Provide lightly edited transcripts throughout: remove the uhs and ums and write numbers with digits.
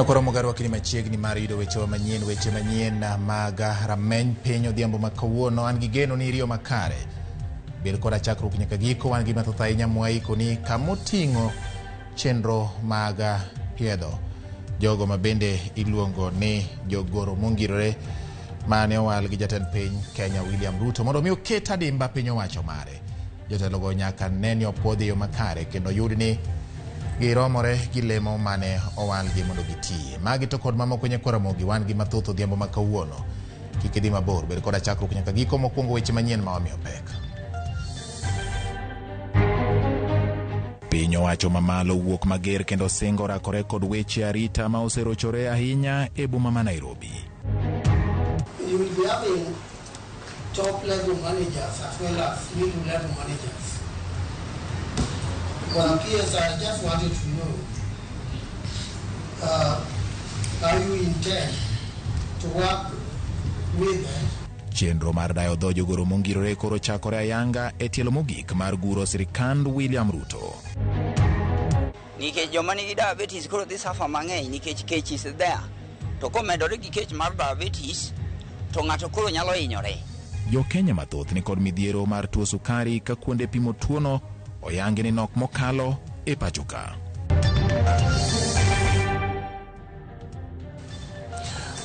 Nakoro mogarwa kini machiegni mar yudo weche manyien mag rameny piny odhiambo ma kawuono. An gi geno ni riyo makare bed koda chakruok nyaka giko. Wan gi mathoth ahinya mwaiko ni kamoting'o chenro mag piedho jogo ma bende iluongo ni jogoro mongirore mane owal gi jatend piny Kenya William Ruto mondo mi oket adimba piny owacho mare. Jotelogo nyaka neni opuodhi yo makare kendo yud ni giromore gi lemo mane owal gi mondo gitie. Magi to kod mamoko nyako Ramogi wan gi mathoth odhiambo ma kawuono. Kik idhi mabor, bed koda chakruok nyaka giko. Mokwongo weche manyien ma wamiyo pek. Piny owacho mamalo wuok mager kendo singo rakore kod weche arita ma oserochore ahinya e boma ma Nairobi. You will be having top level managers as well as middle level managers. Well, PS, I just wanted to know how you intend to work with them. Chenro mar dayo dho jogoro mongirore koro chakore ayanga e tielo mogik mar guro sirikand William Ruto. Nikech joma nigi diabetes koro dhi safa mang'eny nikech kech is there. To komedore gi kech mar diabetes to ng'ato koro nyalo hinyore. Jo Kenya mathoth ni kod midhiero mar tuo sukari ka kuonde pimo tuono oyangi ni nok mokalo e pachoka.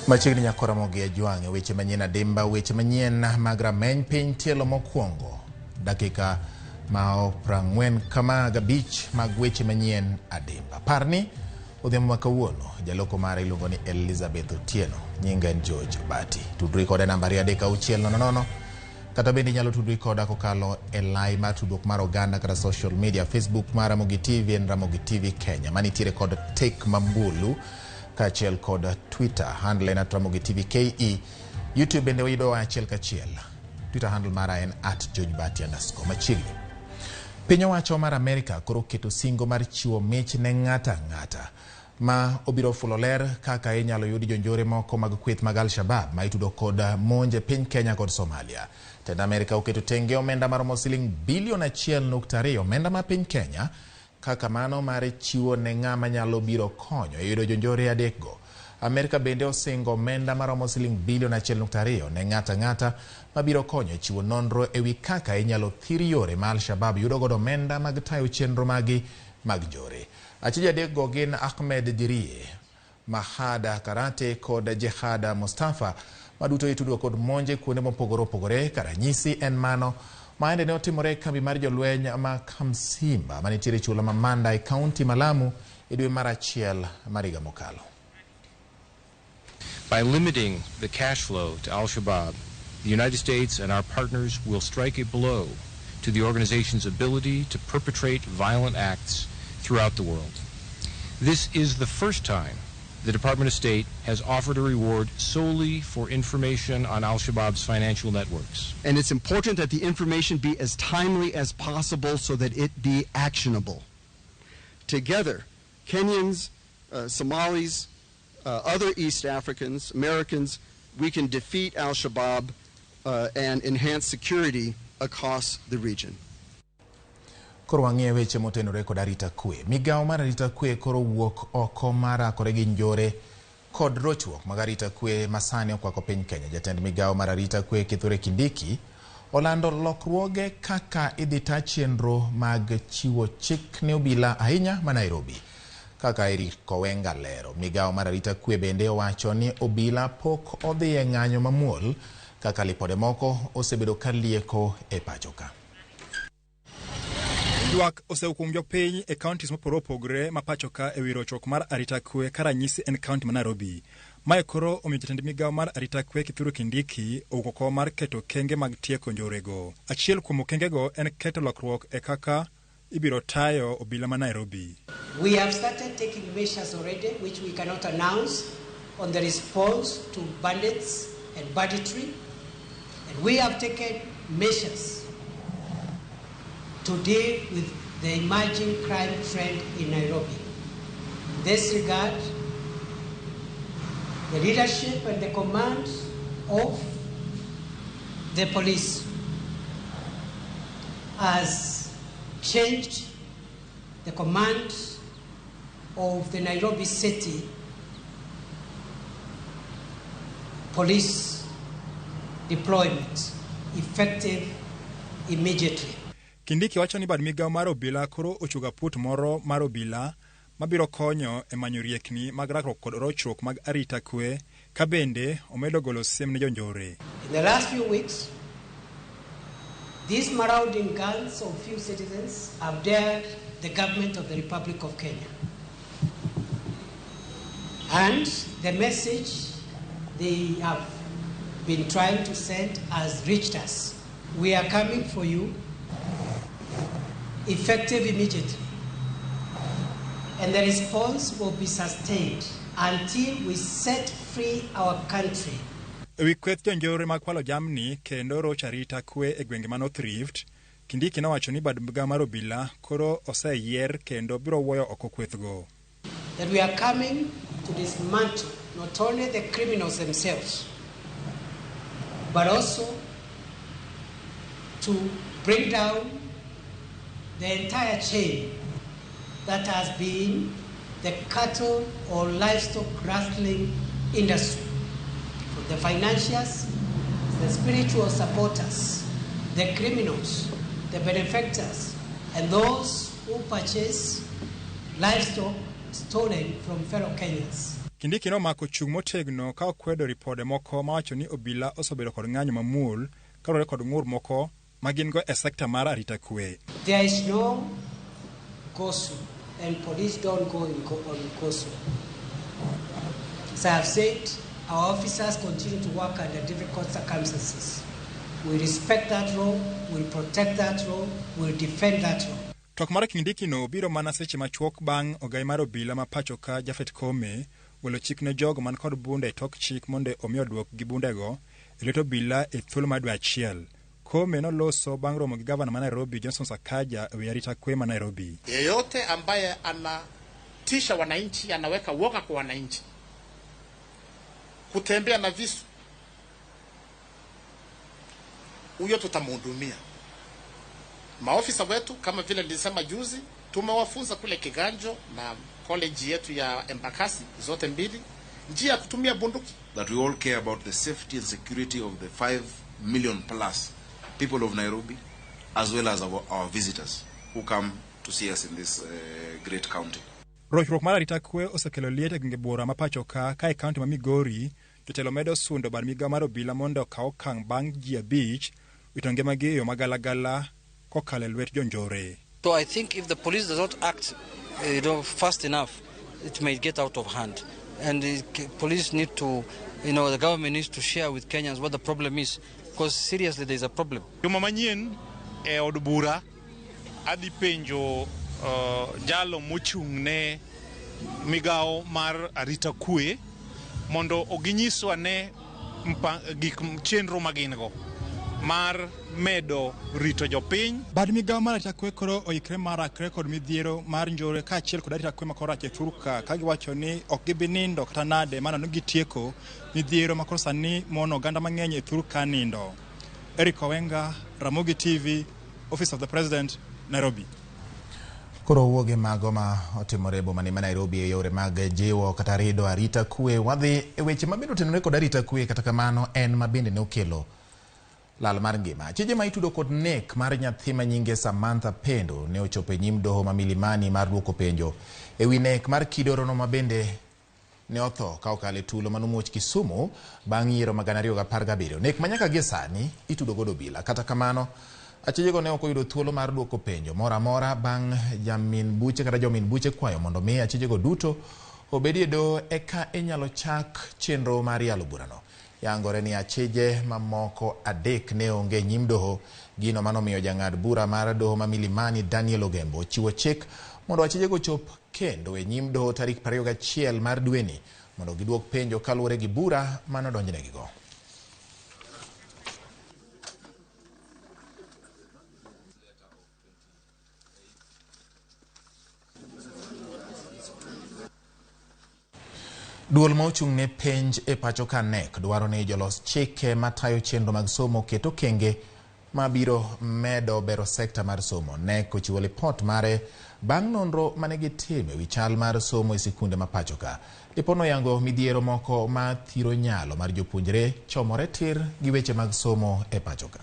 Machiegni nyako Ramogi e jwang'e weche manyien adimba. Weche manyien mag rameny piny tielo mokwongo dakika ma 45 mag weche manyien adimba. Parni odhiambo ma kawuono jaloko mara iluongo ni Elizabeth Otieno, nyinga en George Bati. Tudri kode namba 36000 kata bende nyalo tudri koda kokalo e line mar tudruok mar oganda kata social media. Facebook mar Ramogi TV en Ramogi TV Kenya, manitiere kod Tek Mambulu kachiel kod Twitter handle en @Ramogi TV KE. YouTube bende uyudo achiel kachiel. Twitter handle mara en @GeorgeBati_. Machiegni piny owacho mar Amerika koro keto singo mar chiwo mich ne ng'ata ng'ata ma obiro fulo ler kaka inyalo yudi jonjore moko mag kweth mag Al-Shabaab ma itudo kod monje piny Kenya kod Somalia. Tend Amerika oketo tenge omenda maromo siling bilion 1.2 omenda ma piny Kenya kaka mano mar chiwo ne ng'ama nyalo biro konyo e yudo jonjore adekgo. Amerika bende osingo omenda maromo siling bilion 1.2 ne ng'ata ng'ata mabiro konyo e chiwo nonro ewi kaka inyalo thir yore ma Al-Shabaab yudo godo omenda mag tayo chenro magi mag njore. Achija adekgo gin Ahmed Dirie, Mahada Karate kod Jehada Mustafa maduto itudo kod monje kuonde mopogore opogore. Karanyisi en mano maende ne otimore e kambi mar jolweny ma Kamsimba manitiere chula ma Manda e kaunti ma Lamu e dwe mar achiel mar higa mokalo. By limiting the cash flow to Al-Shabaab, the United States and our partners will strike a blow to the organization's ability to perpetrate violent acts throughout the world. This is the first time the Department of State has offered a reward solely for information on Al-Shabaab's financial networks. And it's important that the information be as timely as possible so that it be actionable. Together, Kenyans, Somalis, other East Africans, Americans, we can defeat Al-Shabaab and enhance security across the region. Koro wang'ie weche motenore kod arita kwe. Migao mar arita kwe koro wuok oko mar kore gi njore kod rochruok mag arita kwe masani okwako piny Kenya. Jatend migao mar arita kwe Kithure Kindiki olando lokruoge kaka idhi ta chenro mag chiwo chik ne obila ahinya ma Nairobi. Kaka Eric Kowenga lero, migao mar arita kwe bende owacho ni obila pok odhi e ng'anyo mamuol kaka lipode moko osebedo kalieko e pachoka. Ywak oseukum jopiny e counties mopogore opogore ma pachoka e wi rochruok mar arita kwe karanyisi en county ma Nairobi. Mae koro omiyo jatend migao mar arita kwe Kithure Kindiki owuok oko mar keto kenge mag tieko njorego. Achiel kuom kengego en keto lokruok e kaka ibiro tayo obila ma Nairobi. We have started taking measures already which we cannot announce on the response to bandits and banditry. And we have taken measures to deal with the emerging crime trend in Nairobi. In this regard, the leadership and the command of the police has changed the command of the Nairobi City police deployment effective immediately. Kindiki wacho ni bad migao mar obila koro ochuga put moro mar obila mabiro konyo e manyo riekni mag rakruok kod rochruok mag arita kwe ka bende omedo golo siem ne jonjore. In the last few weeks, these marauding gangs of few citizens have dared the government of the Republic of Kenya. And the message they have been trying to send has reached us. We are coming for you, effective immediately. And the response will be sustained until we set free our country. Ewi kweth jonjore mag kwalo jamni kendo roch arita kwe e gwenge ma North Rift, Kindiki nowacho ni bad migao mar obila koro oseyier kendo biro wuoyo oko kwethgo. That we are coming to dismantle not only the criminals themselves, but also to bring down the entire chain that has been the cattle or livestock rustling industry. From the financiers, the spiritual supporters, the criminals, the benefactors, and those who purchase livestock stolen from fellow Kenyans. Kindiki nomako chung' motegno ka okwedo ripode moko mawacho ni obila osebedo kod ng'anyo mamul kaluwore kod ng'ur moko magingo e sekta mar arita kwe. There is no gosu, and police don't go on gosu. As I have said, our officers continue to work under difficult circumstances. We respect that role, we'll protect that role, we'll defend that role. Tok mar Kindiki no biro mana seche machuok bang' ogai mar obila ma pacho ka Jafet Kome welo chik ne jogo man kod bunde tok chik monde omi oduok gi bundego e lwet obila e thuolo mar dwe achiel. Kome noloso bang' romo gi gavana ma Nairobi Johnson Sakaja e arita kwe ma Nairobi. Yeyote ambaye anatisha wananchi, anaweka woga kwa wananchi, kutembea na visu, huyo tutamhudumia. Maofisa wetu kama vile nilisema juzi, tumewafunza kule Kiganjo na college yetu ya Embakasi zote mbili njia ya kutumia bunduki. That we all care about the safety and security of the 5 million plus people of Nairobi, as well as our visitors who come to see us in this great county. Rochruok mar arita kwe osekelo liet e gwenge bura ma pacho ka e kaunti ma Migori, jotelo medo sundo bad migao mar obila mondo okaw okang' bang' ji 5 wito ngimagi e yo magalagala kokalo e lwet jonjore. So I think if the police does not act fast enough, it may get out of hand. And the police need to, the government needs to share with Kenyans what the problem is, because seriously there is a problem. Manyien e od bura adhi penjo jalo mochung' ne migao mar arita kwe mondo oginyiswa ne gik chenro magingo mar medo rito jopiny. Bad migao mar arita kwe koro oikre marakre kod midhiero mar njore ka achiel kod arita kwe makoro ache Turka ka giwacho ni ok gibi nindo kata nade mana no gitieko midhiero makoro sani mono oganda mang'eny e Turka nindo. Eric Owenga, Ramogi TV, Office of the President, Nairobi. Koro wuoge mago ma otimore boma ni Nairobi e yore mag jiwo kata rido arita kwe wadhi e weche mabiro tenore kod arita kwe kata kamano en mabende ne okelo lal mar ngima. Chije ma itudo kod nek mar nyathi ma nyinge Samantha Pendo ne ochopo e nyim doho ma Milimani mar duoko penjo e wi nek mar kidorono mabende ne otho ka okale tulo manumuoch Kisumu bang' yiero ma 2017. Nek manyaka gie sani itudo godo obila. Kata kamano achijego ne okoyudo thuolo mar duoko penjo mora mora bang' jomin buche kwayo mondo mi achijego duto obedie do eka inyalo chak chenro mar yalo burano. Yangore ni achije mamoko 3 ne onge nyim doho, gino manomiyo jang'ad bura mar doho ma Milimani Daniel Ogembo chiwo chik mondo achijego chop kendo e nyim doho tarik 21 mar dweni mondo giduok penjo kaluwore gi bura manodonjnegigo. Duol ma ochung' ne penj e pacho ka nek dwaro ni jolos chike matayo chenro mag somo keto kenge mabiro medo bero sekta mar somo. NEC ochiwo lipot mare bang' nonro manegi timo ewi chal mar somo e sikunde ma pachoka. Lipotno yango midhiero moko ma thiro nyalo mar jopuonjre chomore tir gi weche mag somo e pachoka.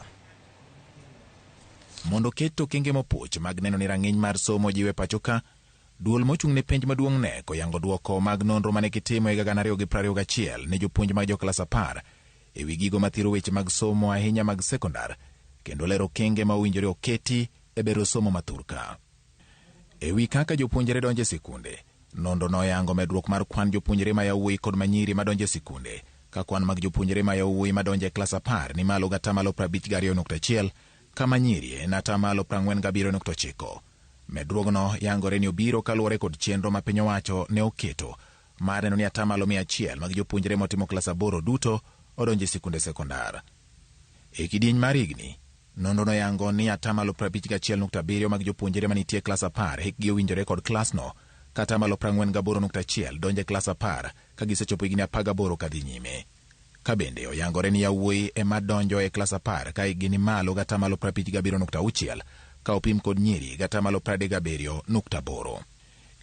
Mondo ket okenge mopuch mag neno ni rang'iny mar somo jiwe pachoka, duol mochung' ne penj maduong' NEC oyango duoko mag nonro mane gitimo e 2021 ne jopuonj mag joklas 10 ewi gigo mathiro weche mag somo ahinya mag sekondar, kendo lero okenge ma owinjore oketi e bero somo mathurka. Ewi kaka jopuonjre donjo e sikunde, nonro noyango medruok mar kwan jopuonjre ma yawuoyi kod manyiri madonjo e sikunde, ka kwan mag jopuonjre ma yawuoyi madonjo e klas 10 ni malo gatamalo 52.1, ka manyiri en atamalo 47.9. Medruogno yangore ni obiro kaluwore kod chenro ma piny owacho ne oketo mar neno ni atamalo 100 mag jopuonjre motimo klas 8 duto odonjo e sikunde sekondar. E kidieny mar higni, nonro no yango ni atamalo 51.7 mag jopuonjre manitie klas 10 hikgi owinjore kod klasno, ka atamalo 48.1 donjo e klas 10 ka gisechopo higni 18 kadhi nyime. Ka bende oyangore ni yawuoyi ema donjo e klas 10 ka hikgi ni malo gatamalo 57.6 ka opim kod nyiri gatamalo 37.8.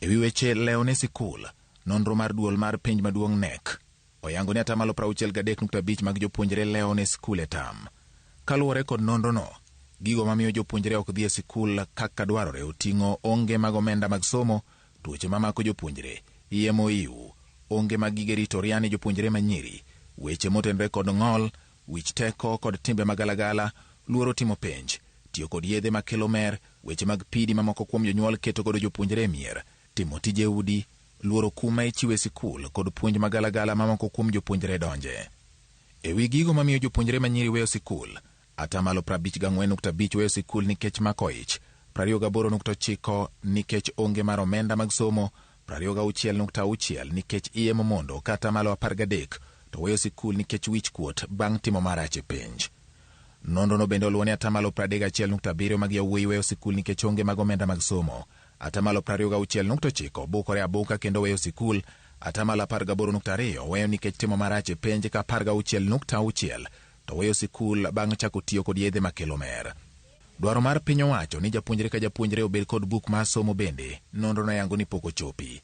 Ewi weche leo ne sikul, nonro mar duol mar penj maduong' NEC oyango ni atamalo 63.5 mag jopuonjre leo ne sikul e tam. Kaluwore kod nonro no, gigo mamiyo jopuonjre ok dhi e sikul kaka dwarore oting'o onge mag omenda mag somo, tuoche mamako jopuonjre, EMOU, onge mag gige rito ria ne jopuonjre manyiri, weche motenre kod ng'ol, wich teko kod timbe magalagala, luoro timo penj, tiyo kod yedhe makelo mer, weche mag pidi mamoko kuom jonyuol keto godo jopuonjre mier, timo tije udi, luoro kuma ichiwe sikul kod puonj magalagala mamoko kuom jopuonjre donje. Ewi gigo mamiyo jopuonjre manyiri weyo sikul, atamalo 54.5 weyo sikul nikech mako ich, 28.9 nikech onge mar omenda mag somo, 26.6 nikech iye momondo, ka atamalo 13 to weyo sikul nikech wich kuot bang' timo marach e penj. Nonro no bende oluwo ni atamalo 31.7 mag yawuoyi weyo sikul nikech onge mag omenda mag somo, atamalo 26.9 bukore abuka kendo weyo sikul, atamalo 18.2 weyo nikech timo marach e penj, ka 16.6 to weyo sikul bang' chako tiyo kod yedhe makelo mer. Dwaro mar piny owacho ni japuonjre ka japuonjre obed kod buk mar somo bende nonro no yango ni pok ochopi.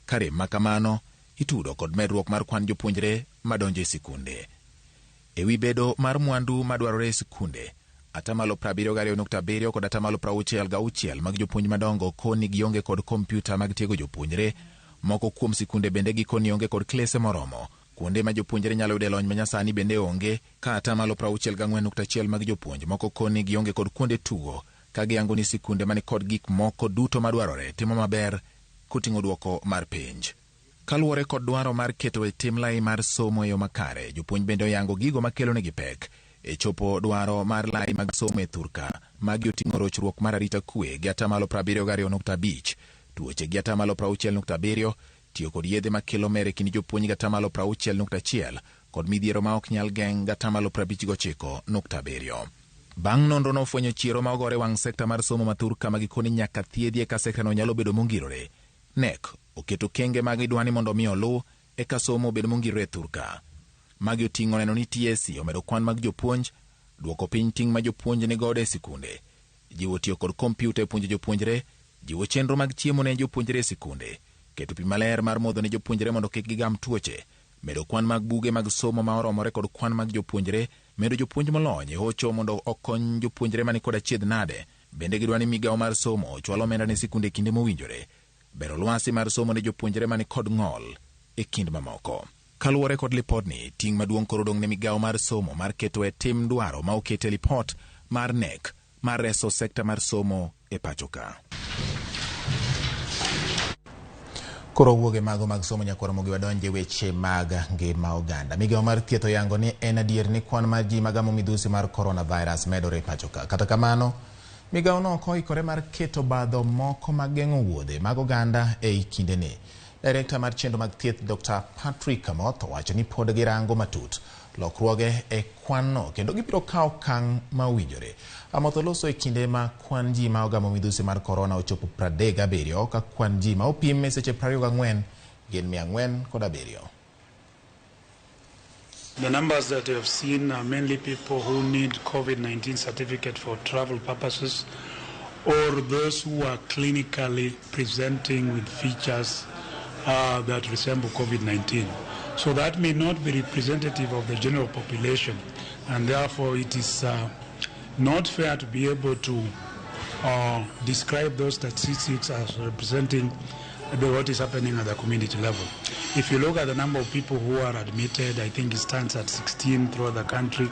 Kare makamano itudo kod medruok mar kwan jopuonjre madonjo e sikunde. Ewi bedo mar mwandu madwarore e sikunde, atamalo 72.7 kod atamalo 66 mag jopuonj madongo koni gionge kod kompyuta mag tiego jopuonjre. Moko kuom sikunde bende gikoni onge kod klese moromo. Kuonde ma jopuonjre nyalo yude lony manyasani bende onge, ka atamalo 64.1 mag jopuonj moko koni gionge kod kuonde tugo, ka giyango ni sikunde mani kod gik moko duto madwarore timo maber kuting'o duoko mar penj. Kaluwore kod dwaro mar keto e tim lai mar somo e yo makare, jopuonj bende oyango gigo makelo negi pek e chopo dwaro mar lai mag somo e thurka, magi oting'o rochruok mar arita kwe gi atamalo 72.5, tuoche gi atamalo 60.7, tiyo kod yedhe makelo mer e kind jopuonj gi atamalo 60.1 kod midhiero ma ok nyal geng' gi atamalo 59.7. Bang' nonro no ofwenyo chiero ma ogore wang' sekta mar somo mathurka ma gikoni nyaka thiedhie ka sekta no nyalo bedo mongirore, NEC oketo kenge mag idwani mondo mi olu eka somo obed mongirore e thurka. Magi oting'o neno ni TSC omedo kwan mag jopuonj, duoko piny ting' ma jopuonj ni godo e sikunde, jiwo tiyo kod kompyuta e puonjo jopuonjre, jiwo chenro mag chiemo ne jopuonjre e sikunde, keto pi maler mar modho ne jopuonjre mondo kik gigam tuoche, medo kwan mag buge mag somo ma oromore kod kwan mag jopuonjre, medo jopuonj molony e hocho mondo okony jopuonjre mani kod achiedh nade. Bende gidwani migawo mar somo chwalo omenda ne sikunde kinde mowinjore, bero lwasi mar somo ne jopuonjre mani kod ng'ol e kind mamoko. Kaluwore kod lipodni, ting' maduong' koro dong' ne migawo mar somo mar keto e tim dwaro ma okete lipot mar NEC mar reso sekta mar somo e pachoka. Koro wuoge mago mag somo nyakoro Ramogi wadonje weche mag ngima oganda. Migawo mar thieth oyango ni en adier ni kwan mar ji magamo midhusi mar coronavirus medore e pachoka. Kata kamano, migawo no ok oikore mar keto badho moko mag geng'o wuodhe mag oganda e kindeni. Direkta mar chenro mag thieth Dr. Patrick Kamoth owacho ni pod girango matut lokruoge e kwan no kendo gibiro kawo okang' ma owinjore. Amoth oloso e kinde ma kwan ji ma ogamo midhusi mar corona ochopo 37 ka kwan ji ma opim e seche 24 gin 407. The numbers that you have seen are mainly people who need COVID-19 certificate for travel purposes, or those who are clinically presenting with features that resemble COVID-19. So that may not be representative of the general population, and therefore it is not fair to be able to describe those statistics as representing what is happening at the community level. If you look at the number of people who are admitted, I think it stands at 16 throughout the country.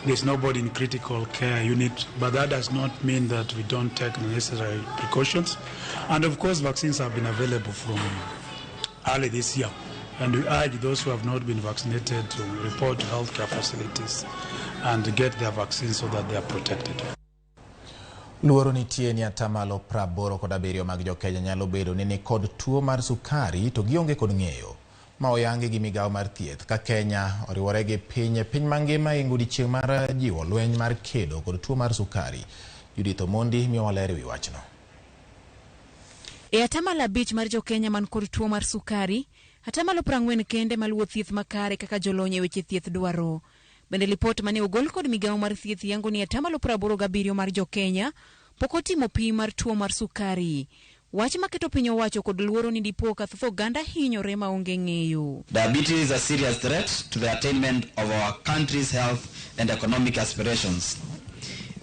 There's nobody in critical care unit, but that does not mean that we don't take the necessary precautions. And of course, vaccines have been available from early this year. And we urge those who have not been vaccinated to report to healthcare facilities and get their vaccines so that they are protected. Luoro nitie ni atamalo 87 mag jokenya nyalo bedo ni kod tuo mar sukari to gionge kod ng'eyo. Ma oyangi gi migawo mar thieth ka Kenya oriwore gi piny mangima e odiechieng' mar jiwo lweny mar kedo kod tuo mar sukari. Judith Omondi miyo waler wi wachno. E atamalo 5 mar jokenya man kod tuo mar sukari, atamalo 40 kende maluwo thieth makare kaka jolony e weche thieth dwaro. Bende lipot mane ogol kod migawo mar thieth yango ni atamalo 87 mar jokenya pok otimo pim mar tuo mar sukari. Wach maketo piny owacho kod luoro ni dipo ka thoth oganda hinyore maonge ng'eyo. Diabetes is a serious threat to the attainment of our country's health and economic aspirations.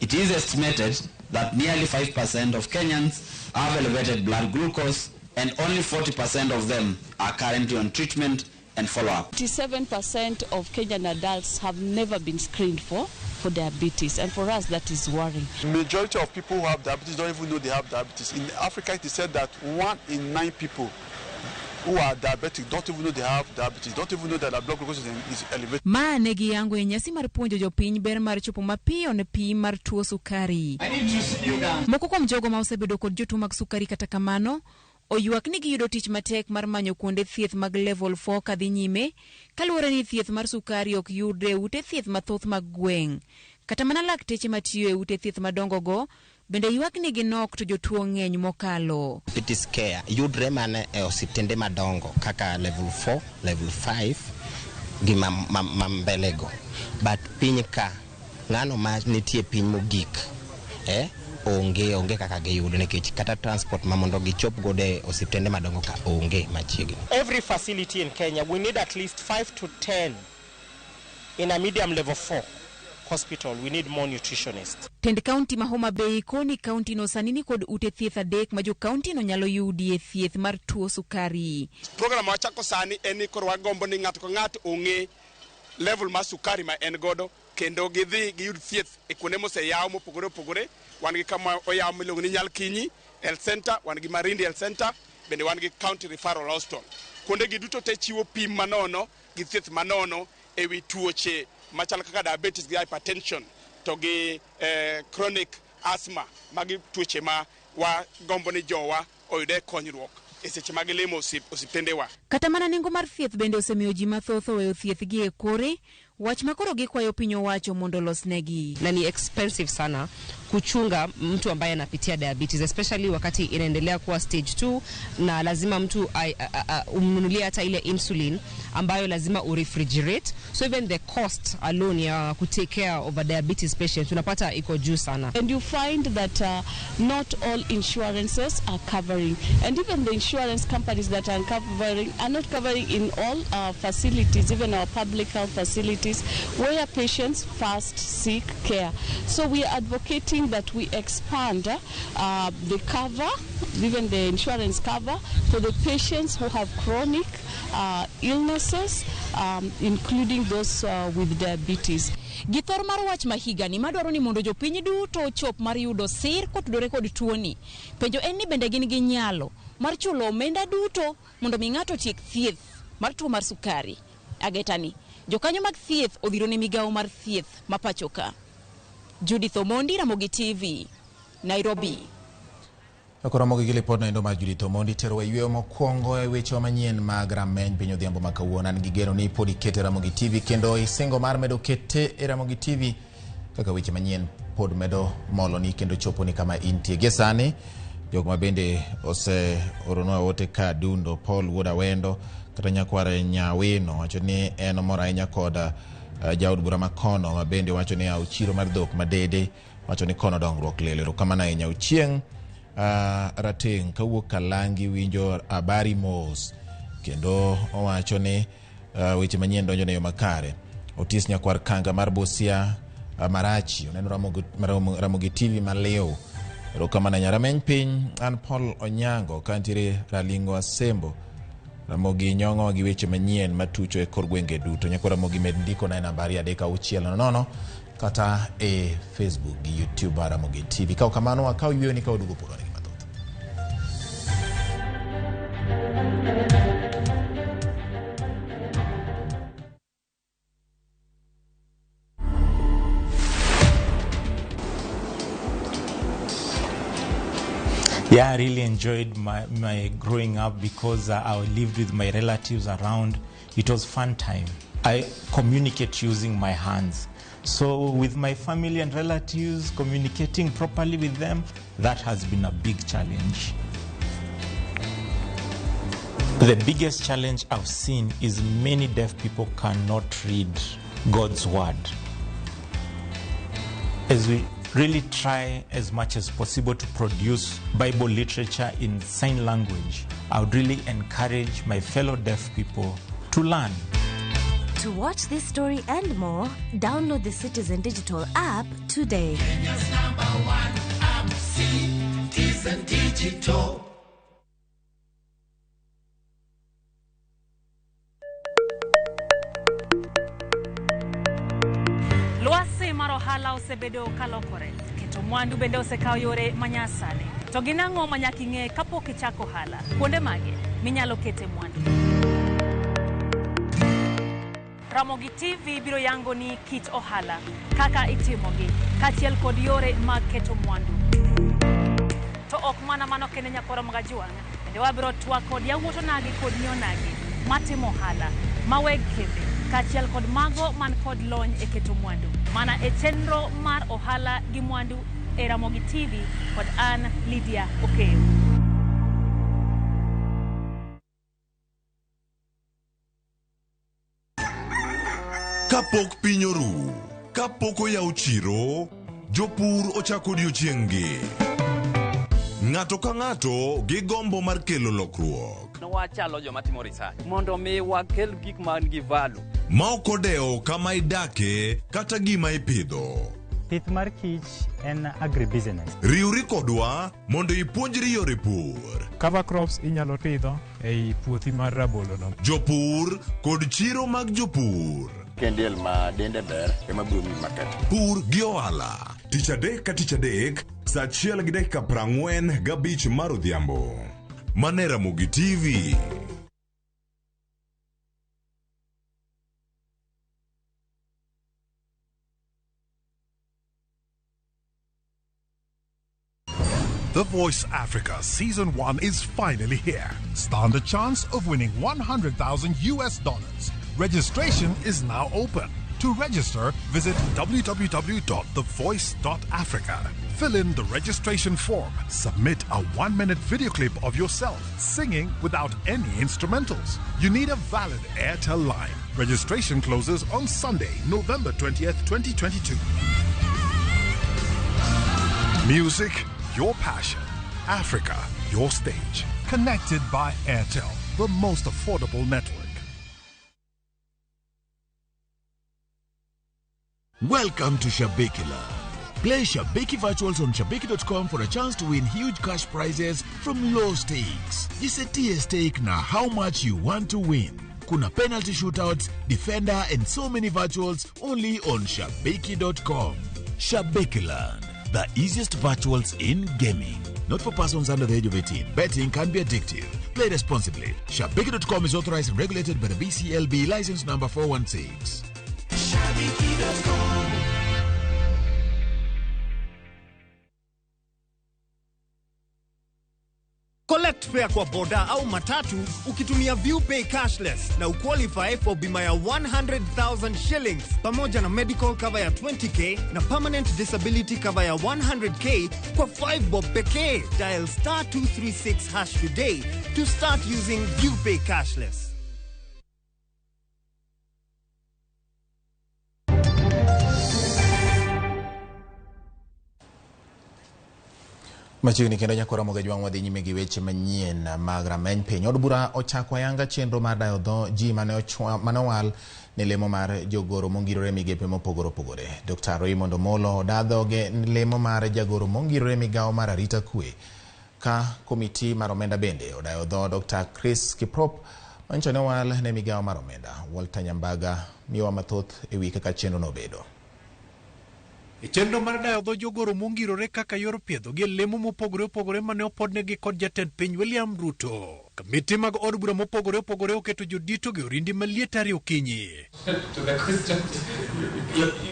It is estimated that nearly 5% of Kenyans have elevated blood glucose, and only 40% of them are currently on treatment and follow-up. 87% of Kenyan adults have never been screened for diabetes, and for us that is worrying. The majority of people who have diabetes don't even know they have diabetes. In Africa, it is said that 1 in 9 people who are diabetic don't even know they have diabetes, don't even know that their blood glucose is elevated. Ma negi yango e nyasi mar puonjo jopiny ber mar chopo mapiyo ne pim mar tuo sukari. Moko kuom jogo ma osebedo kod jotuo mag sukari kata kamano oywak ni giyudo tich matek mar manyo kuonde thieth mag level 4 kadhi nyime kaluwore ni thieth mar sukari ok yudre ute thieth mathoth mag gweng'. Kata mana lakteche matiyo e ute thieth madongo go bende ywak ni ginok to jotuo ng'eny mokalo. Diabetes care yudre mana e osiptende madongo kaka level 4, level 5 gi mbelego. But piny ka ng'ano ma nitie piny mogik onge kaka giyudo nikech kata transport mamondo gichop gode osiptende madongo ka onge machiegni. Every facility in Kenya we need at least 5 to 10 in a medium level 4 hospital. We need more nutritionists. Tend county ma Homa Bay koni county no sanini kod ute thieth adek ma jo county no nyalo yudie thieth mar tuo sukari. Program wachako sani eni korwa gombo ni ng'ato ko ng'ato ong'e level mar sukari ma en godo kendo gidhi giyud thieth e kuonde moseyaw mopogore wan gi kama oyaw miluongo ni Nyalkinyi Health Center, wan gi Marindi Health Center, bende wan gi County Referral Hospital. Kuonde gi duto te chiwo pim manono gi thieth manono e wi tuoche machal kaka diabetes gi hypertension to gi chronic asthma magi tuoche ma wa gombo ni jowa oyude konyruok e seche mag lemo osiptendewa. Kata mana nengo mar thieth bende osemiyo ji mathoth oweyo thieth gi e kore, wach makoro gikwayo piny owacho mondo losnegi. Na ni expensive sana kuchunga mtu ambaye anapitia diabetes, especially wakati inaendelea kuwa stage 2 na lazima mtu umnunulie hata ile insulin ambayo lazima urefrigerate. So even the cost alone ya kutake care of a diabetes patient unapata iko juu sana. And you find that not all insurances are covering, and even the insurance companies that are not covering in all facilities, even our public health facilities where patients first seek care. So we are advocating that we expand the cover, even the insurance cover, for the patients who have chronic illnesses, including those with diabetes. Githor mar wach mahiga ni madwaro ni mondo jopiny duto chop mar yudo sir kotudore kod tuoni. Penjo en ni bende gin gi nyalo mar chulo omenda duto mondo mi ng'ato tiek thieth mar tuo mar sukari. Agetani jokanyo mag thieth odhiro ne migawo mar thieth mapachoka. Judith Omondi, Ramogi TV, Nairobi. Ramogi gi lipot endo mar Judith Omondi tero e yweyo mokwongo e weche manyien mag rameny piny odhiambo ma kawuono. An gi geno ni pod ikete Ramogi TV kendo isingo mar medo kete e Ramogi TV kaka weche manyien pod medo molo ni kendo chopo ni kama intie. Gie sani jok ma bende orono ote ka Dundo Paul Wuoda Wendo kata nyakware Nyawino wacho ni en mor ahinya kod jaod bura makono ma bende wacho ni chiro mar dhok madede wacho ni kono dongruok lelero kama na Nyauchieng Rateng kawuok Kalangi winjo habari mos kendo owacho ni weche manyien donjo ne yo makare. Otis nyakwar Kanga mar Busia Marachi oneno Ramogi TV maleo ero kama na Nyarameny piny an Paul Onyango kantire Ralingo Asembo Ramogi nyongo gi weche manyien matucho e kor gwenge duto. Nyakwar Ramogi med ndiko na nambari 360 kata e Facebook gi YouTube Ramogi TV. Kao kamano wakao yue ni kao dugo polo ni mathoth. Yeah, I really enjoyed my growing up because I lived with my relatives around. It was fun time. I communicate using my hands. So with my family and relatives, communicating properly with them, that has been a big challenge. The biggest challenge I've seen is many deaf people cannot read God's word. As we really try as much as possible to produce Bible literature in sign language, I would really encourage my fellow deaf people to learn. To watch this story and more, download the Citizen Digital app today. Kenya's #1 app, Citizen Digital. Lwasi mar ohala osebedo kalokore. Keto mwandu bende osekao yore manyasani. To ginang'o manyaka ing'e kapok ichako ohala? Kuonde mage minyalo kete mwandu? Ramogi TV biro yango ni kit ohala, kaka itimogi, kachiel kod yore mag keto mwandu. To ok mana mano kende nyakoro mga juang, bende wabiro twak kod yawuoto nagi kod nyonagi, matimo ohala, maweg kembe, kachiel kod mago man kod lony e keto mwandu. Mana e chenro mar ohala gi mwandu e Ramogi TV kod an Lydia Okeyo. Kapok piny oru, kapok oyaw chiro, jopur ochako odiochieng'gi. Ng'ato ka ng'ato gi gombo mar kelo lokruok. Wachalo joma timo research mondo mi wakel gik man gi value. Ma ok odewo kama idake kata gima ipidho. Pith mar kich en agribusiness. Riwri kodwa mondo ipuonjri yore pur. Cover crops inyalo pidho ei puothi mar rabolo no. Jopur kod chiro mag jopur. Kendiel ma dende ber ema biro mi market. Pur gi ohala. Tich adek ka tich adek, saa 1:45 mar odhiambo. Mane Ramogi TV. The Voice Africa Season 1 is finally here. Stand a chance of winning $100,000. Registration is now open. To register, visit www.thevoice.africa. Fill in the registration form. Submit a 1-minute video clip of yourself singing without any instrumentals. You need a valid Airtel line. Registration closes on Sunday, November 20th, 2022. Music, your passion. Africa, your stage. Connected by Airtel, the most affordable network. Welcome to Shabikila. Play Shabiki Virtuals on Shabiki.com for a chance to win huge cash prizes from low stakes. Jisetie stake na how much you want to win. Kuna penalty shootouts, defender and so many virtuals only on Shabiki.com. Shabikiland, the easiest virtuals in gaming. Not for persons under the age of 18. Betting can be addictive. Play responsibly. Shabiki.com is authorized and regulated by the BCLB license number 416. Shabiki.com. Collect fare kwa boda au matatu ukitumia ViewPay cashless na uqualify for bima ya 100,000 shillings pamoja na medical cover ya 20k na permanent disability cover ya 100k kwa 5 bob pekee. Dial *236# today to start using ViewPay cashless. Machiegni kendo nyakora Ramogi jwang' wadhi nyime gi weche manyien mag rameny piny. Od bura ochako ayanga chenro mar dayo dho ji mane owal ne lemo mar jogoro mongirore migepe mopogore opogore. Dr. Raymond Omolo odadho ge lemo mar jagoro mongirore migawo mar arita kwe. Ka komiti mar omenda bende odayo dho Dr. Chris Kiprop mancho ne owal ne migawo mar omenda. Walter Nyambaga miwa mathoth ewi kaka chenro no bedo. Chenro mar dayo dho jogoro mongirore kaka yor piedho gi lemo mopogore opogore mane opodnegi kod jatend piny William Ruto. Komiti mag od bura mopogore opogore oketo jodito gi orindi maliet ari okinyi.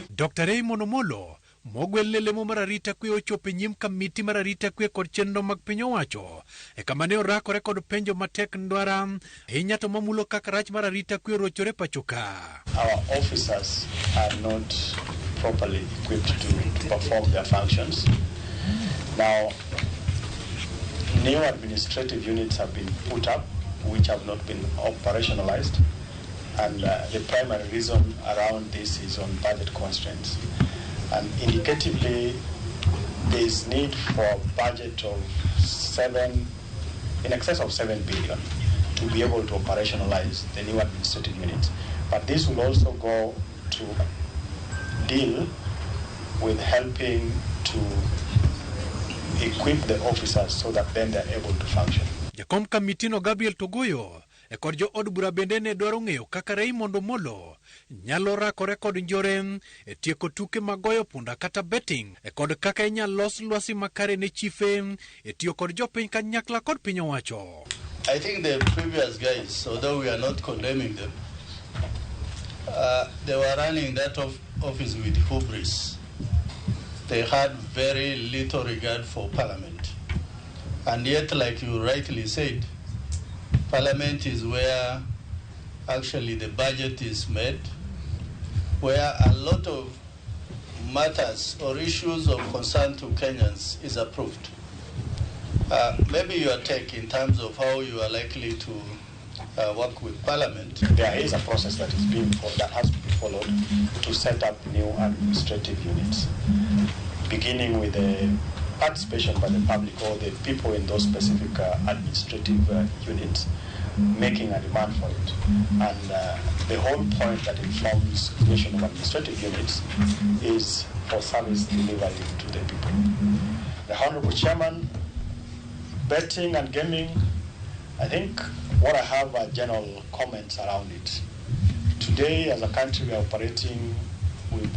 Dr. Raymond Omolo mogwel lemo mar arita kwe ochopo nyim komiti mar arita kwe kod chenro mag piny owacho kama ne orakore kod penjo matek ndwara ahinya to mamulo kaka rach mar arita kwe rochore pachoka. Our officers are not properly equipped to perform their functions. Now, new administrative units have been put up which have not been operationalized, and the primary reason around this is on budget constraints. And indicatively, there is need for a budget of in excess of 7 billion to be able to operationalize the new administrative units. But this will also go to deal with helping to equip the officers so that then they're able to function. Jakom Kamitino Gabriel Togoyo kod jo od bura bende ne dwaro ng'eyo kaka Raymond Omolo nyalo rakore kod njore tieko tuke magoyo punda kata betting kod kaka inyalo los lwasi makare ne chife tiyo kod jopiny kanyakla kod piny owacho. I think the previous guys, although we are not condemning them, they were running that office with hubris. They had very little regard for Parliament. And yet, like you rightly said, Parliament is where actually the budget is made, where a lot of matters or issues of concern to Kenyans is approved. Maybe your take in terms of how you are likely to work with Parliament. There is a process that is being that has to be followed to set up new administrative units, beginning with the participation by the public or the people in those specific administrative units making a demand for it. And the whole point that informs creation of administrative units is for service delivery to the people. The Honorable Chairman, betting and gaming, I think what I have are general comments around it. Today, as a country, we are operating with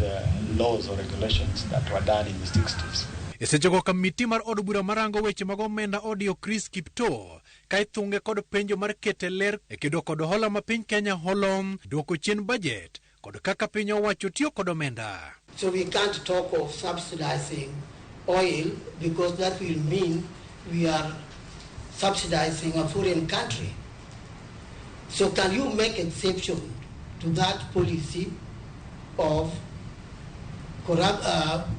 laws or regulations that were done in the 60s. Esechoko komiti mar od bura marango weche mag omenda audio Chris Kipto kai thunge kod penjo mar kete ler kedo kod hola ma piny Kenya holom duoko chien budget kod kaka piny owacho tiyo kod omenda. So we can't talk of subsidizing oil because that will mean we are subsidizing a foreign country. So can you make exception to that policy of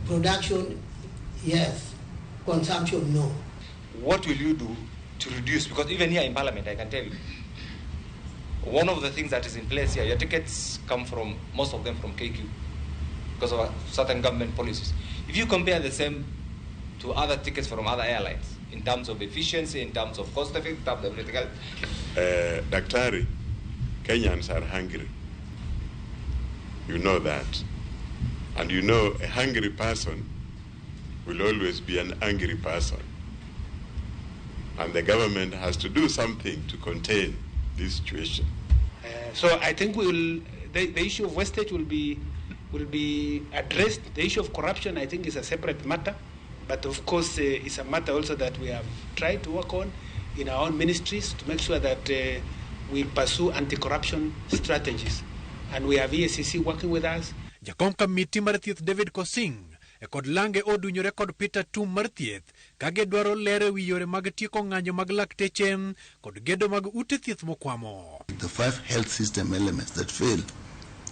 production? Yes. Consumption, no. What will you do to reduce? Because even here in Parliament, I can tell you, one of the things that is in place here, your tickets come from, most of them from KQ, because of certain government policies. If you compare the same to other tickets from other airlines, in terms of efficiency, in terms of cost effective, in terms of everything else. Daktari, Kenyans are hungry. You know that. And you know a hungry person will always be an angry person. And the government has to do something to contain this situation. So I think the issue of wastage will be addressed. The issue of corruption, I think, is a separate matter. But of course, it's a matter also that we have tried to work on in our own ministries to make sure that we pursue anti-corruption strategies. And we have EACC working with us. Jakom Committee mar thieth David Kosing kod lange odunyore kod Peter Tum mar thieth kage dwaro lere wi yore mag tieko ng'anyo mag lakteche kod gedo mag ute thieth mokwamo. The 5 health system elements that fail,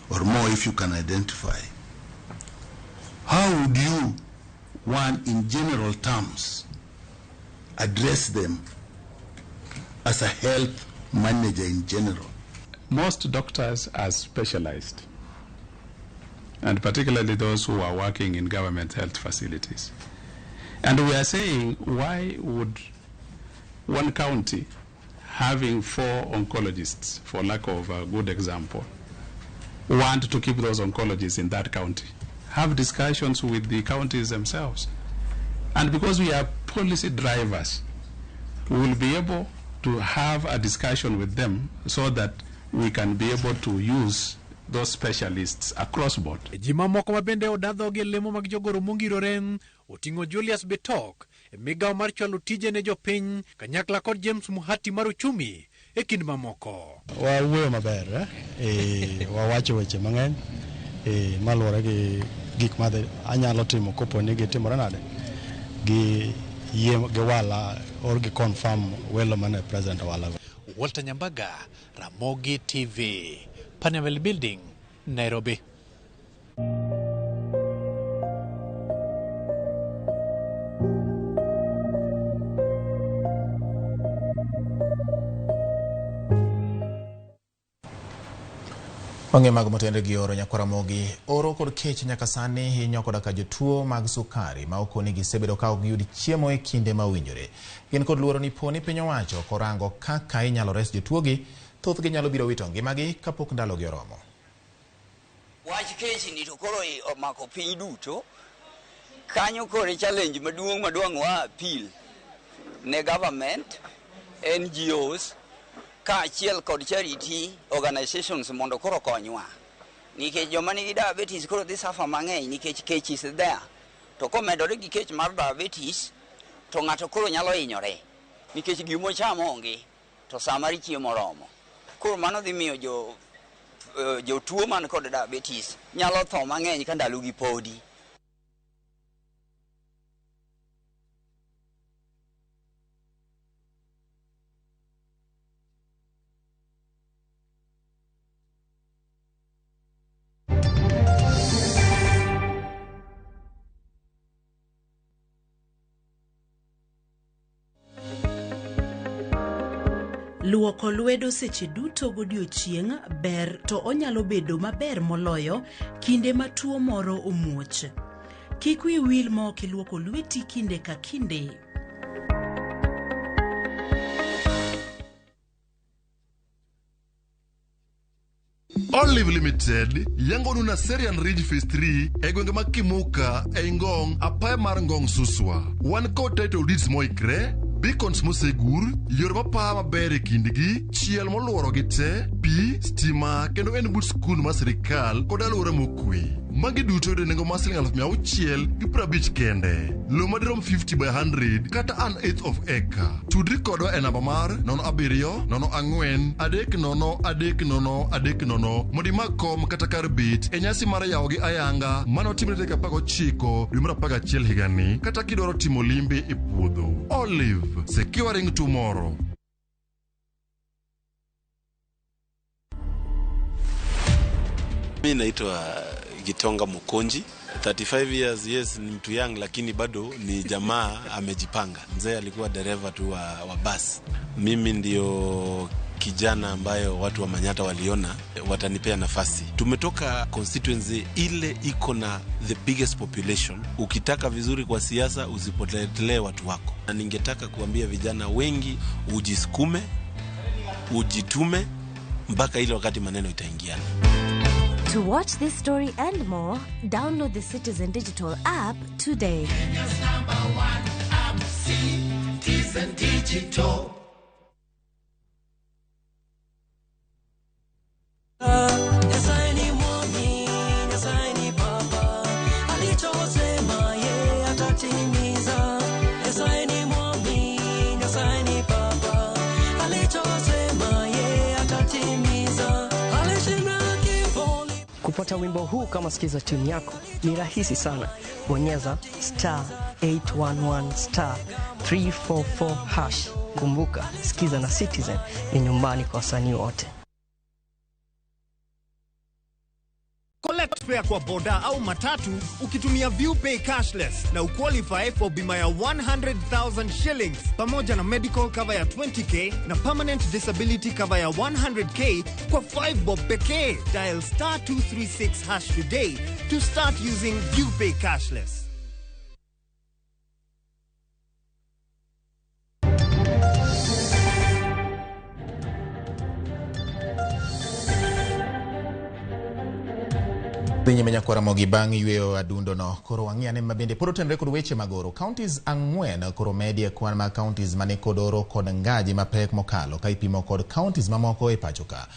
or more if you can identify, how would you, one, in general terms, address them as a health manager in general? Most doctors are specialized, and particularly those who are working in government health facilities. And we are saying, why would one county having 4 oncologists, for lack of a good example, want to keep those oncologists in that county? Have discussions with the counties themselves. And because we are policy drivers, we will be able to have a discussion with them so that we can be able to use those specialists across board. Jima moko mabende odadho gi lemo mag jogoro mongirore oting'o Julius Betok migawo mar chwalo tije ne jopiny kanyakla kod James Muhati mar uchumi kind mamoko. Wawuoyo maber wawacho weche mang'eny maluwore gi gik ma anyalo timo kopo ni gitimore nade gi yie gi wala or gi confirm welo mane president wala. Walter Nyambaga, Ramogi TV, Panel Building, Nairobi. Wang'e mag motende gi oro Ramogi, oro kod kech nyaka sani hinyo koda ka jotuo mag sukari ma okoni gisebedo ka ok yud chiemo e kinde ma owinjore. Gin kod luoro ni poni piny owacho korango kaka inyalo res jotuogi, thoth gi nyalo biro wito ngimagi kapok ndalogi oromo. Wach kech ni to koro omako piny duto, kanyo kore challenge maduong' madwang' wa appeal ne government, NGOs, kaachiel kod charity organizations mondo koro konywa. Nikech joma nigi diabetes koro dhi suffer mang'eny nikech kech is there. To komedore gi kech mar diabetes, to ng'ato koro nyalo hinyore. Nikech gimo chamo onge, to samari chiemo romo. Koro mano dhi miyo jotuo man kod diabetes nyalo tho mang'eny ka ndalogi podi. Luoko lwedo seche duto godiochieng' ber to onyalo bedo maber moloyo kinde ma tuo moro omuoch. Kik wi wil ma ok iluoko lweti kinde ka kinde. Olive Limited yango na Serian Ridge Phase 3 e gwenge ma Kimuka e Ngong apaya mar Ngong Suswa. Wan kod title deeds moikre, beacons mosegur, yore mapaa maber e kindgi, chiel moluoro gi te, pi, stima kendo en but skul mar sirikal kod alwora mokwe. Magi duto yudo nengo mar Sh650 kende. Lo madirom 50 by 100 kata an 1/8 of acre. Tudri kodwa e namba mar 0704303030 mondi mag kom kata kar bet e nyasi mar yawo gi ayanga manotimre tarik 19 dwe mar 11 higani, kata kidwaro timo limbe e puodho. Olive, securing tomorrow. Mimi naitwa Gitonga Mukonji, 35 years, yes, ni mtu young lakini bado ni jamaa amejipanga. Mzee alikuwa dereva tu wa bus. Mimi ndio kijana ambayo watu wa Manyata waliona watanipea nafasi. Tumetoka constituency ile iko na the biggest population. Ukitaka vizuri kwa siasa usipotelee watu wako. Na ningetaka kuambia vijana wengi ujisukume, ujitume mpaka ile wakati maneno itaingiana. To watch this story and more, download the Citizen Digital app today. Kenya's #1 app, Citizen Digital. Kupata wimbo huu kama sikiza tune yako ni rahisi sana. Bonyeza *811 *344#. Kumbuka, sikiza na Citizen ni nyumbani kwa wasanii wote. Collect fare kwa boda au matatu ukitumia ViewPay cashless na uqualify for bima ya 100,000 shillings pamoja na medical cover ya 20k na permanent disability cover ya 100k kwa 5 bob pekee. Dial *236# today to start using ViewPay cashless. Dhinye menya kwa Ramogi bang' yweyo adundo no koro wang'iane mabende poro tenre kod weche magoro. Counties ang'wen koro medie kwan ma counties mane kod oro kod ngaji mapek mokalo ka ipimo kod counties mamoko e pacho ka.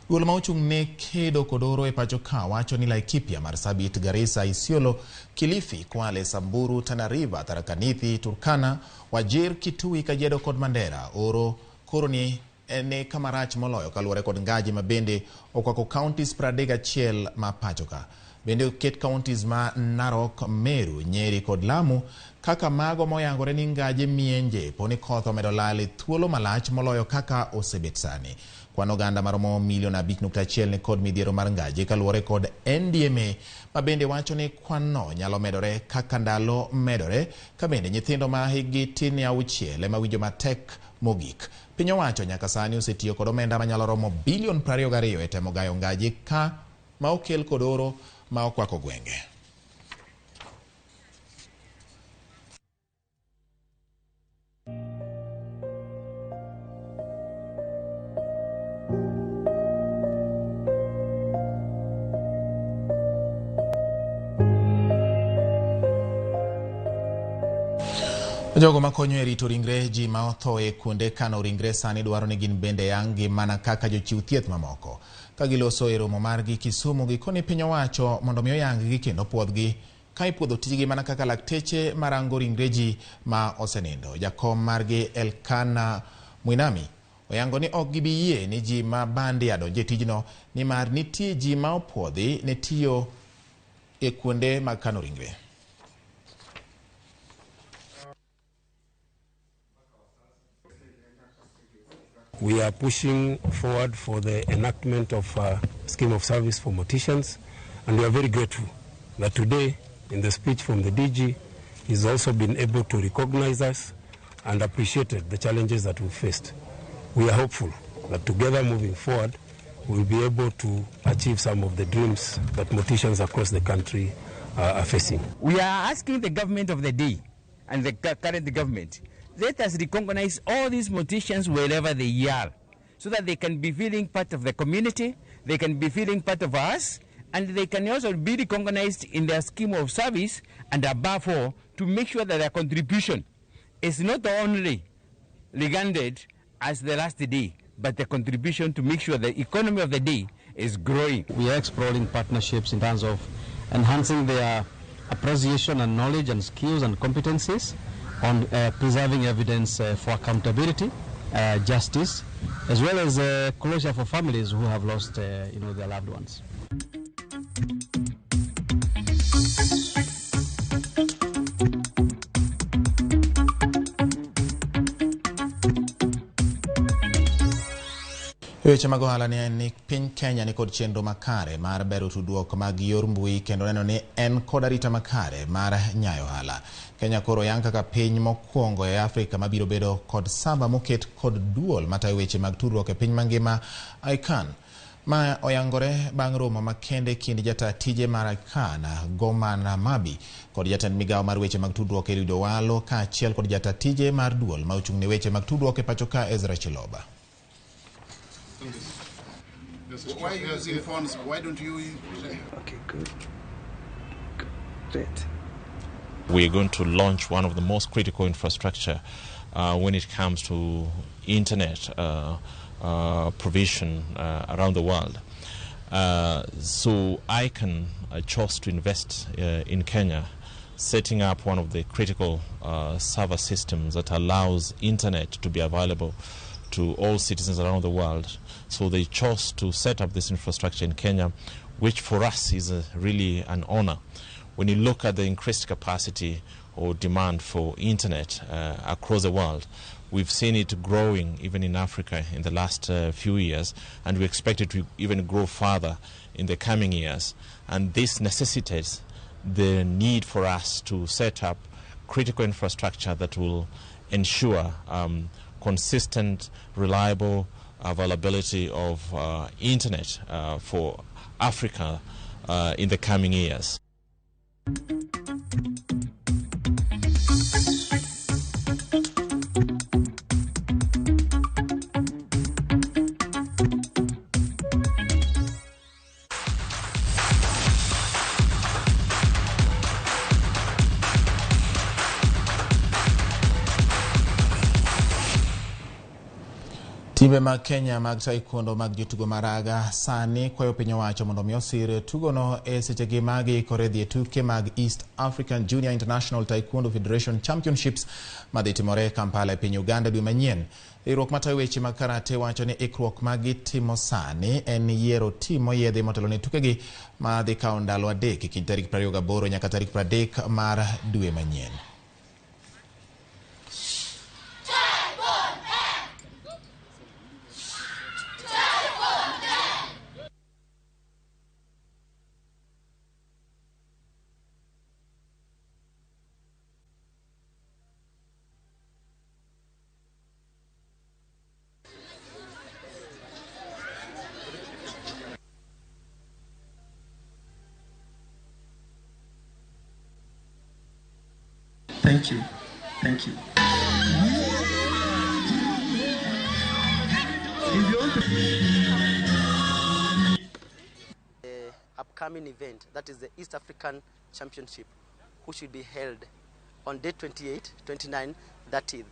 Duol ma ochung' ne kedo kod oro e pacho ka wacho ni Laikipia, Marsabit, Garissa, Isiolo, Kilifi, Kwale, Samburu, Tana River, Tharaka Nithi, Turkana, Wajir, Kitui, Kajiado kod Mandera oro koro ni ene kamarach moloyo kaluwore kod ngaji mabende okwako counties 31 ma pacho ka. Bende oket counties ma Narok, Meru, Nyeri kod Lamu kaka mago moyangore ni ngaji mienje poni koth omedo lal thuolo malach moloyo kaka osebet sani. Kwan oganda maromo 5.1 ne kod midhiero mar ngaji kaluwore kod NDMA mabende wacho ni kwan no nyalo medore kaka ndalo medore ka bende nyithindo ma higi tin 6 ema winjo matek mogik. Piny owacho nyaka sani osetiyo kod omenda manyalo romo bilion 22 e temo gayo ngaji ka ma okel kod oro ma okwako gwenge. Jogo makonyo e rito ringre ji ma otho e kuonde kano ringre sani dwaro ni gin bende yangi mana kaka jochiw thieth mamoko. Ka giloso e romo margi Kisumu gikoni piny owacho mondo mi oyanggi kendo puodhgi ka ipuodho tijgi mana kaka lakteche marango ringre ji ma osenindo. Jakom margi Elkana Mwinami oyango ni ok gibi yie ni ji ma bandi adonje tijno ni mar nitie ji ma opuodhi ne tiyo e kuonde mag kano ringre. We are pushing forward for the enactment of a scheme of service for morticians, and we are very grateful that today, in the speech from the DG, he's also been able to recognize us and appreciated the challenges that we faced. We are hopeful that together moving forward, we'll be able to achieve some of the dreams that morticians across the country are facing. We are asking the government of the day and the current government, let us recognize all these morticians wherever they are, so that they can be feeling part of the community, they can be feeling part of us, and they can also be recognized in their scheme of service, and above all, to make sure that their contribution is not only regarded as the last day, but the contribution to make sure the economy of the day is growing. We are exploring partnerships in terms of enhancing their appreciation and knowledge and skills and competencies on preserving evidence for accountability, justice, as well as closure for families who have lost their loved ones. Weche mag ohala ni piny Kenya ni kod chenro makare mar bero tudruok mag yor mbui kendo neno ni en kod arita makare mar nyayo ohala. Kenya koro yang kaka piny mokwongo e Afrika mabiro bedo kod samba moket kod duol matayo weche mag tudruok e piny mangima ICANN. Ma oyangore bang' romo makende kind jata tije mar ICANN Goman Mabi kod jatend migawo mar weche mag tudruok e Rido Walo ka achiel kod jata tije mar duol ma ochung' ne weche mag tudruok e pacho ka Ezra Chiloba. Why are you using phones? Why don't you use... Okay, good. Great. We're going to launch one of the most critical infrastructure when it comes to internet provision around the world. So ICANN chose to invest in Kenya, setting up one of the critical server systems that allows internet to be available to all citizens around the world. So they chose to set up this infrastructure in Kenya, which for us is really an honor. When you look at the increased capacity or demand for internet across the world, we've seen it growing even in Africa in the last few years, and we expect it to even grow further in the coming years. And this necessitates the need for us to set up critical infrastructure that will ensure consistent, reliable availability of internet for Africa in the coming years. Timbe mag Kenya mag taekwondo mag jotugo maraga sani kwayo piny owacho mondo mi osir tugono e sechegi mag ikore dhi e tuke mag East African Junior International Taekwondo Federation Championships madhi timore Kampala e piny Uganda dwe manyien. Riwruok matayo weche mag karate wacho ni ikruok magitimo sani en yiero timo yedhe motelo ne tukegi madhi kawo ndalo 3 kind tarik 28 nyaka tarik 30 mar dwe manyien. Thank you. Thank you. The upcoming event, that is the East African Championship, which will be held on day 28, 29, 30th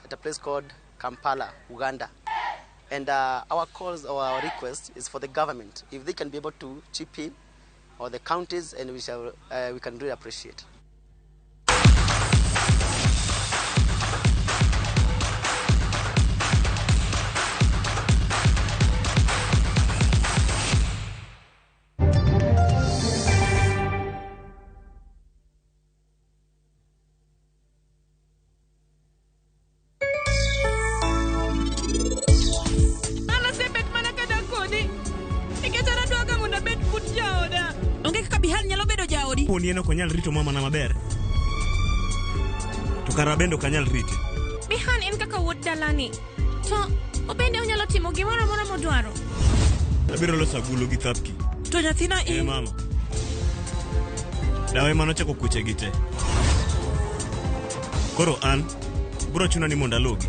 at a place called Kampala, Uganda. And our calls or our request is for the government, if they can be able to chip in, or the counties, and we can really appreciate. Nieno konyal rito mama na maber. To karabendo kanyal rite. Bihan en kaka wuod dalani. To obende onyalo timo gimoro amora modwaro. Abiro loso agulu gi thapki. To nyathina mama. Dawe mano chako kuche gite. Koro an bro chuna ni mondo alogi.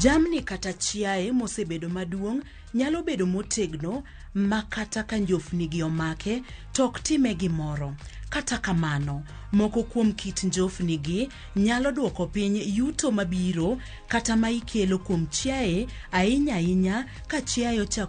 Jamni kata chiaye mosebedo maduong' nyalo bedo motegno makata ka njofnigi omake tok time gimoro. Kata kamano, moko kuom kit njofnigi nyalo duoko piny yuto mabiro kata ma ikelo kuom chiaye ahinya ka chiaye ochako